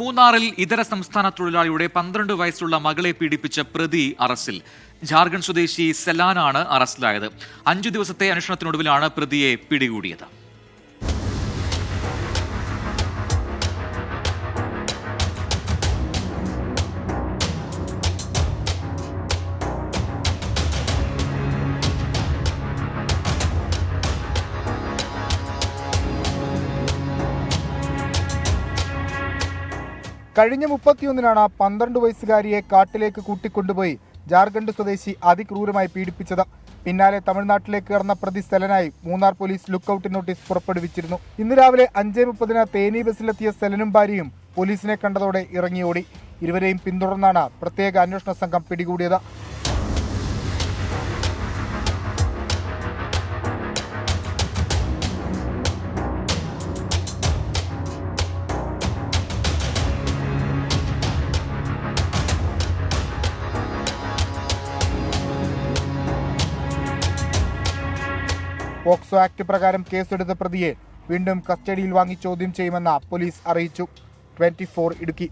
മൂന്നാറിൽ ഇതര സംസ്ഥാന തൊഴിലാളിയുടെ 12 വയസ്സുള്ള മകളെ പീഡിപ്പിച്ച പ്രതി അറസ്റ്റിൽ. ജാർഖണ്ഡ് സ്വദേശി സെലാനാണ് അറസ്റ്റിലായത്. 5 ദിവസത്തെ അന്വേഷണത്തിനൊടുവിലാണ് പ്രതിയെ പിടികൂടിയത്. കഴിഞ്ഞ 31-നാണ് 12 വയസ്സുകാരിയെ കാട്ടിലേക്ക് കൂട്ടിക്കൊണ്ടുപോയി ജാർഖണ്ഡ് സ്വദേശി അതിക്രൂരമായി പീഡിപ്പിച്ചത്. പിന്നാലെ തമിഴ്നാട്ടിലേക്ക് കടന്ന പ്രതി സെലനായി മൂന്നാർ പോലീസ് ലുക്കൌട്ട് നോട്ടീസ് പുറപ്പെടുവിച്ചിരുന്നു. ഇന്ന് രാവിലെ 5:30 തേനി ബസ്സിലെത്തിയ സെലനും ഭാര്യയും പോലീസിനെ കണ്ടതോടെ ഇറങ്ങിയോടി. ഇരുവരെയും പിന്തുടർന്നാണ് പ്രത്യേക അന്വേഷണ സംഘം പിടികൂടിയത്. പോക്സോ ആക്ട് പ്രകാരം കേസെടുത്ത പ്രതിയെ വീണ്ടും കസ്റ്റഡിയിൽ വാങ്ങി ചോദ്യം ചെയ്യുമെന്ന് പോലീസ് അറിയിച്ചു. 24 ഇടുക്കി.